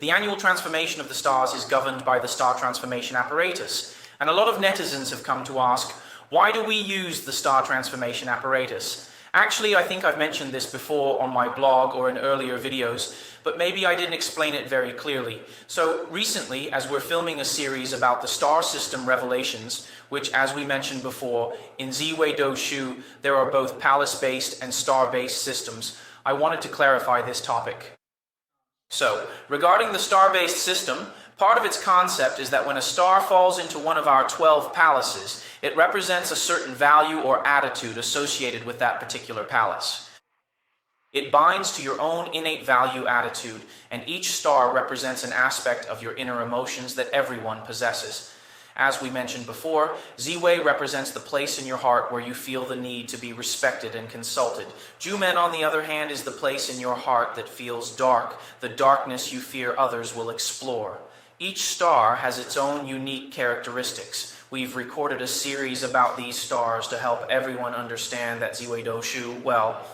the annual transformation of the stars is governed by the star transformation apparatus. And a lot of netizens have come to ask, why do we use the star transformation apparatus? Actually, I think I've mentioned this before on my blog or in earlier videos, but maybe I didn't explain it very clearly. So recently, as we're filming a series about the star system revelations, which as we mentioned before, in Zi Wei Doshu, there are both palace-based and star-based systems, I wanted to clarify this topic. So, regarding the star-based system, part of its concept is that when a star falls into one of our 12 palaces, it represents a certain value or attitude associated with that particular palace. It binds to your own innate value attitude, and each star represents an aspect of your inner emotions that everyone possesses. As we mentioned before, Zi Wei represents the place in your heart where you feel the need to be respected and consulted. Jumen, on the other hand, is the place in your heart that feels dark, the darkness you fear others will explore. Each star has its own unique characteristics. We've recorded a series about these stars to help everyone understand that Zi Wei Doshu, well,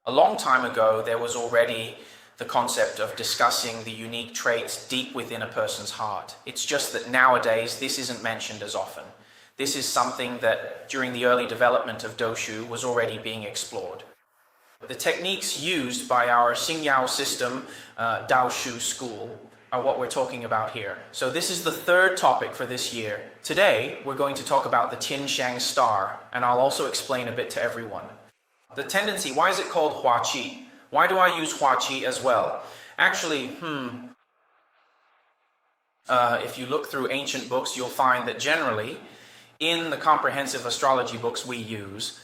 a long time ago there was already the concept of discussing the unique traits deep within a person's heart. It's just that nowadays this isn't mentioned as often. This is something that during the early development of Doshu was already being explored. The techniques used by our Xiang system, Daoshu school, are what we're talking about here. So this is the third topic for this year. Today, we're going to talk about the Xiang star, and I'll also explain a bit to everyone. The tendency, why is it called Hua Qi? Why do I use Hua Qi as well? Actually, if you look through ancient books, you'll find that generally, in the comprehensive astrology books we use,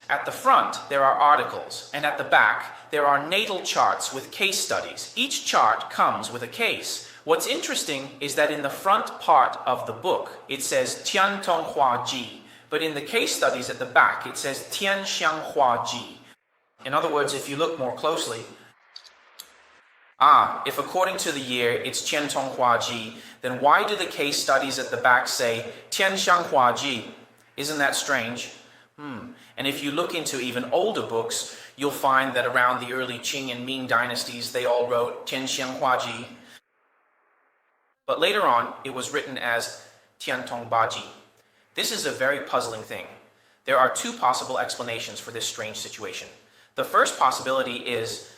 at the front, there are articles, and at the back, there are natal charts with case studies. Each chart comes with a case. What's interesting is that in the front part of the book, it says Tian Tong Hua Ji, but in the case studies at the back, it says Tian Xiang Hua Ji. In other words, if you look more closely, if according to the year it's Tian Tong Hua Ji, then why do the case studies at the back say Tian Xiang Hua Ji? Isn't that strange? And if you look into even older books, you'll find that around the early Qing and Ming dynasties, they all wrote Tian Xiang Hua Ji. But later on, it was written as Tian Tong Ba Ji. This is a very puzzling thing. There are two possible explanations for this strange situation. The first possibility is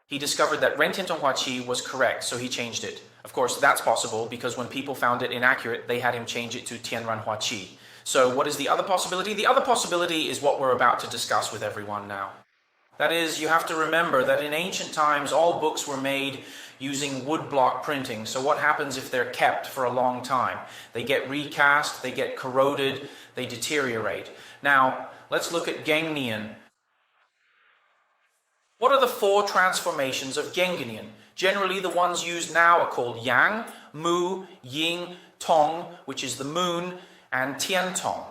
he discovered that Ren Tian Tong Hua Qi was correct, so he changed it. Of course, that's possible because when people found it inaccurate, they had him change it to Tian Ran Hua Qi. So what is the other possibility? The other possibility is what we're about to discuss with everyone now. That is, you have to remember that in ancient times, all books were made using woodblock printing. So what happens if they're kept for a long time? They get recast, they get corroded, they deteriorate. Now, let's look at Gengnian. What are the four transformations of Gengnian? Generally, the ones used now are called Yang, Mu, Ying, Tong, which is the moon, and Tian Tong.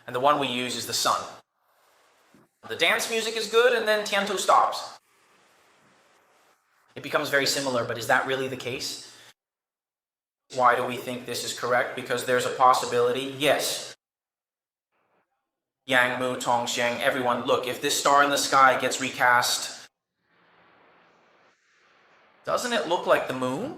And the one we use is the sun. The dance music is good, and then Tian Tu stops. It becomes very similar, but is that really the case? Why do we think this is correct? Because there's a possibility, yes. Yang, Mu, Tong, Xiang, everyone, look, if this star in the sky gets recast, doesn't it look like the moon?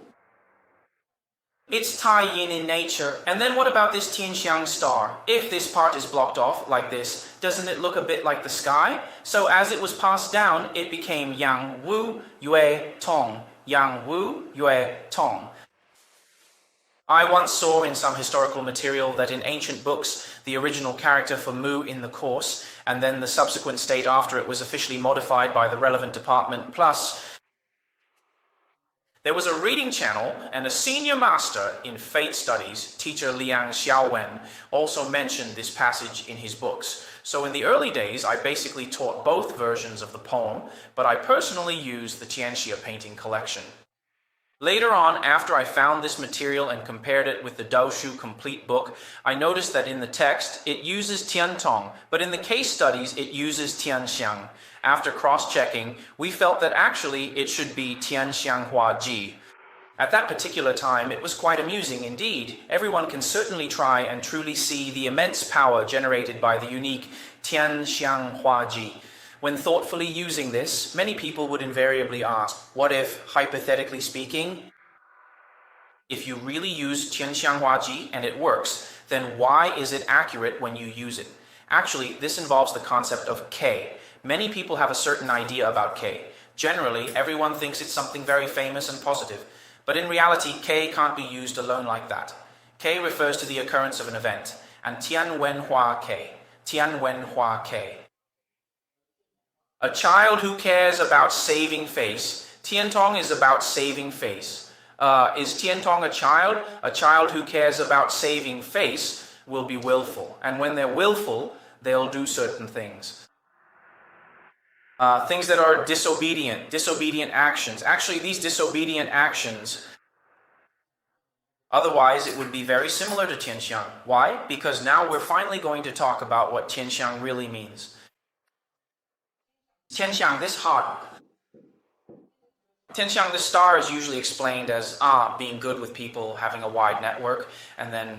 It's Tai Yin in nature. And then what about this Tian Xiang star? If this part is blocked off like this, doesn't it look a bit like the sky? So as it was passed down, it became Yang Wu Yue Tong. Yang Wu Yue Tong. I once saw in some historical material that in ancient books, the original character for Mu in the course, and then the subsequent state after it was officially modified by the relevant department, plus there was a reading channel, and a senior master in fate studies, teacher Liang Xiaowen, also mentioned this passage in his books. So in the early days, I basically taught both versions of the poem, but I personally used the Tianxia painting collection. Later on, after I found this material and compared it with the Daoshu complete book, I noticed that in the text, it uses Tian Tong, but in the case studies, it uses Tian Xiang. After cross-checking, we felt that actually it should be Tian Xiang Hua Ji. At that particular time, it was quite amusing indeed. Everyone can certainly try and truly see the immense power generated by the unique Tian Xiang Hua Ji. When thoughtfully using this, many people would invariably ask, what if, hypothetically speaking, if you really use Tian Ji and it works, then why is it accurate when you use it? Actually, this involves the concept of K. Many people have a certain idea about K. Generally, everyone thinks it's something very famous and positive. But in reality, K can't be used alone like that. K refers to the occurrence of an event, and Tian Wen Hua K. Tian Wen Hua K. A child who cares about saving face. Tian Tong is about saving face. Is Tian Tong a child? A child who cares about saving face will be willful. And when they're willful, they'll do certain things. Things that are disobedient actions. Actually, these disobedient actions, otherwise it would be very similar to Tianxiang. Why? Because now we're finally going to talk about what Tianxiang really means. Tianxiang, this heart. Tianxiang, this star is usually explained as being good with people, having a wide network, and then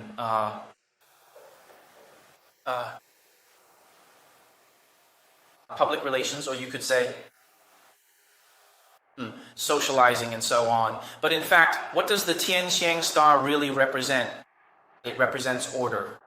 public relations, or you could say socializing and so on. But in fact, what does the Tianxiang star really represent? It represents order.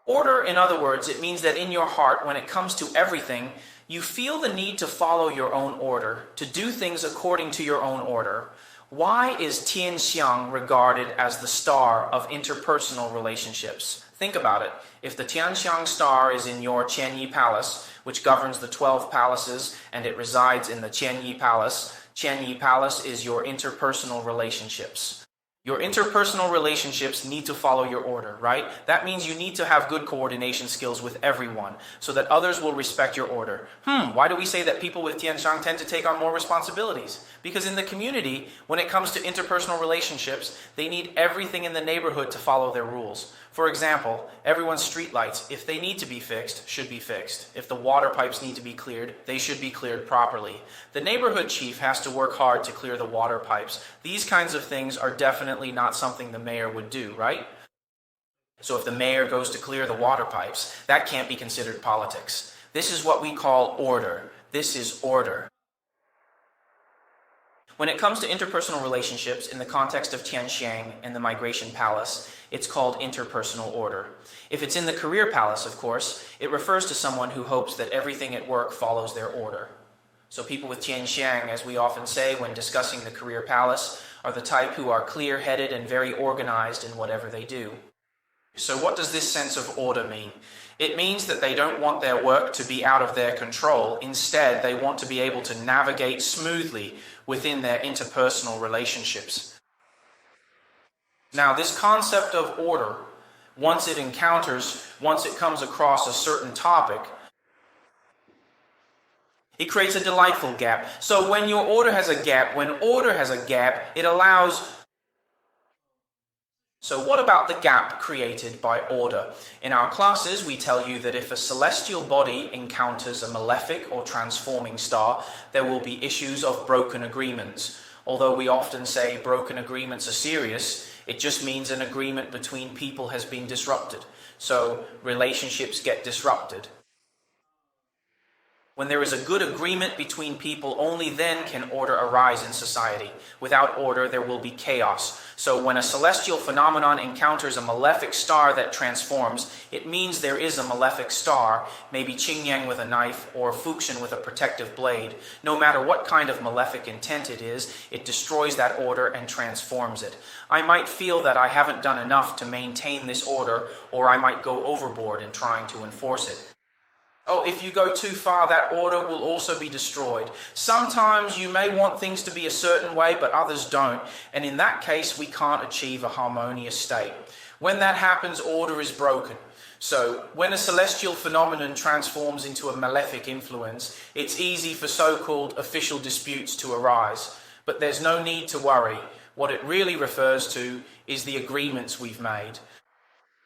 Order, in other words, it means that in your heart, when it comes to everything, you feel the need to follow your own order, to do things according to your own order. Why is Tianxiang regarded as the star of interpersonal relationships? Think about it. If the Tianxiang star is in your Qianyi Palace, which governs the 12 palaces, and it resides in the Qianyi Palace is your interpersonal relationships. Your interpersonal relationships need to follow your order, right? That means you need to have good coordination skills with everyone so that others will respect your order. Why do we say that people with Tianxiang tend to take on more responsibilities? Because in the community, when it comes to interpersonal relationships, they need everything in the neighborhood to follow their rules. For example, everyone's streetlights, if they need to be fixed, should be fixed. If the water pipes need to be cleared, they should be cleared properly. The neighborhood chief has to work hard to clear the water pipes. These kinds of things are definitely not something the mayor would do, right? So if the mayor goes to clear the water pipes, that can't be considered politics. This is what we call order. This is order. When it comes to interpersonal relationships in the context of Tianxiang and the Migration Palace, it's called interpersonal order. If it's in the Career Palace, of course, it refers to someone who hopes that everything at work follows their order. So people with Tianxiang, as we often say when discussing the Career Palace, are the type who are clear-headed and very organized in whatever they do. So what does this sense of order mean? It means that they don't want their work to be out of their control. Instead, they want to be able to navigate smoothly within their interpersonal relationships. Now, this concept of order, once it comes across a certain topic, it creates a delightful gap. So when your order has a gap, it allows... So what about the gap created by order? In our classes, we tell you that if a celestial body encounters a malefic or transforming star, there will be issues of broken agreements. Although we often say broken agreements are serious, it just means an agreement between people has been disrupted. So relationships get disrupted. When there is a good agreement between people, only then can order arise in society. Without order, there will be chaos. So when a celestial phenomenon encounters a malefic star that transforms, it means there is a malefic star, maybe Qingyang with a knife or Fuxian with a protective blade. No matter what kind of malefic intent it is, it destroys that order and transforms it. I might feel that I haven't done enough to maintain this order, or I might go overboard in trying to enforce it. Oh, if you go too far, that order will also be destroyed. Sometimes you may want things to be a certain way, but others don't. And in that case, we can't achieve a harmonious state. When that happens, order is broken. So, when a celestial phenomenon transforms into a malefic influence, it's easy for so-called official disputes to arise. But there's no need to worry. What it really refers to is the agreements we've made.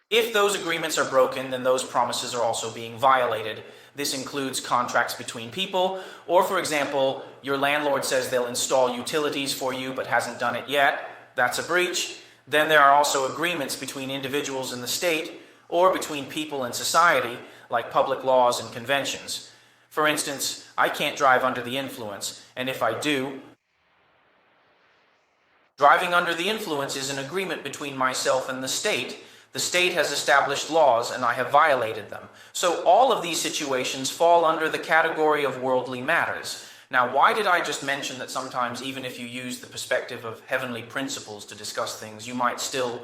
If those agreements are broken, then those promises are also being violated. This includes contracts between people, or for example, your landlord says they'll install utilities for you but hasn't done it yet. That's a breach. Then there are also agreements between individuals and the state, or between people and society, like public laws and conventions. For instance, I can't drive under the influence, and if I do, driving under the influence is an agreement between myself and the state. The state has established laws and I have violated them. So all of these situations fall under the category of worldly matters. Now, why did I just mention that sometimes even if you use the perspective of heavenly principles to discuss things, you might still...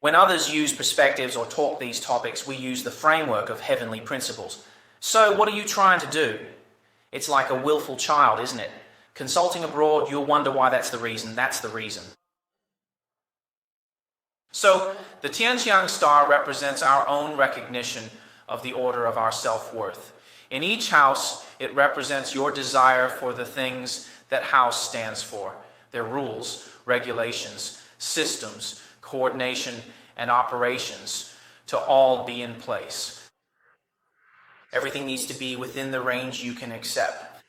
When others use perspectives or talk these topics, we use the framework of heavenly principles. So what are you trying to do? It's like a willful child, isn't it? Consulting abroad, you'll wonder why that's the reason. That's the reason. So, the Tian Xiang star represents our own recognition of the order of our self-worth. In each house, it represents your desire for the things that house stands for. Their rules, regulations, systems, coordination, and operations to all be in place. Everything needs to be within the range you can accept.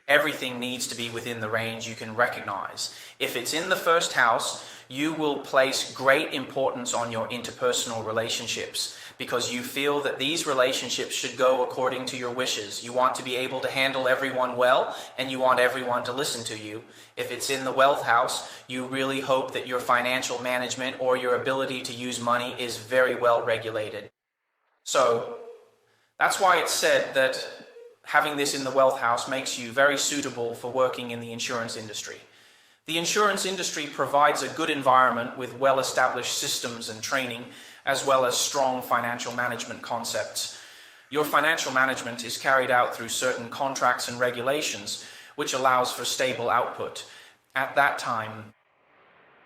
Everything needs to be within the range you can recognize. If it's in the first house, you will place great importance on your interpersonal relationships because you feel that these relationships should go according to your wishes. You want to be able to handle everyone well, and you want everyone to listen to you. If it's in the wealth house, you really hope that your financial management or your ability to use money is very well regulated. So, that's why it's said that having this in the wealth house makes you very suitable for working in the insurance industry. The insurance industry provides a good environment with well-established systems and training, as well as strong financial management concepts. Your financial management is carried out through certain contracts and regulations, which allows for stable output. At that time,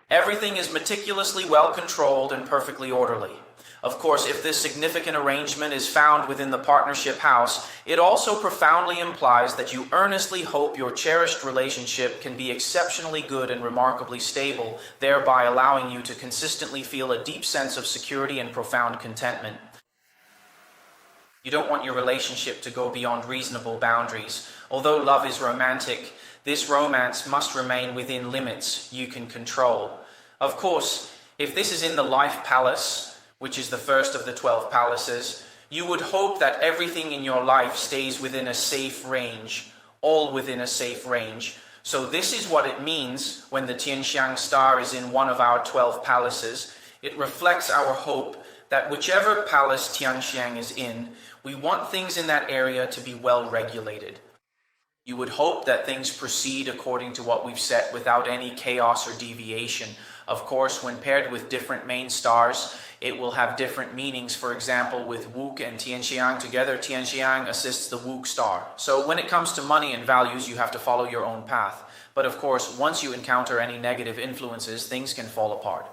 everything is meticulously well controlled and perfectly orderly. Of course, if this significant arrangement is found within the partnership house, it also profoundly implies that you earnestly hope your cherished relationship can be exceptionally good and remarkably stable, thereby allowing you to consistently feel a deep sense of security and profound contentment. You don't want your relationship to go beyond reasonable boundaries. Although love is romantic, this romance must remain within limits you can control. Of course, if this is in the life palace, which is the first of the 12 palaces, you would hope that everything in your life stays within a safe range, all within a safe range. So this is what it means when the Tian Xiang star is in one of our 12 palaces. It reflects our hope that whichever palace Tian Xiang is in, we want things in that area to be well regulated. You would hope that things proceed according to what we've set without any chaos or deviation. Of course, when paired with different main stars, it will have different meanings. For example, with Wook and Tian Xiang together, Tian Xiang assists the Wook star. So when it comes to money and values, you have to follow your own path. But of course, once you encounter any negative influences, things can fall apart.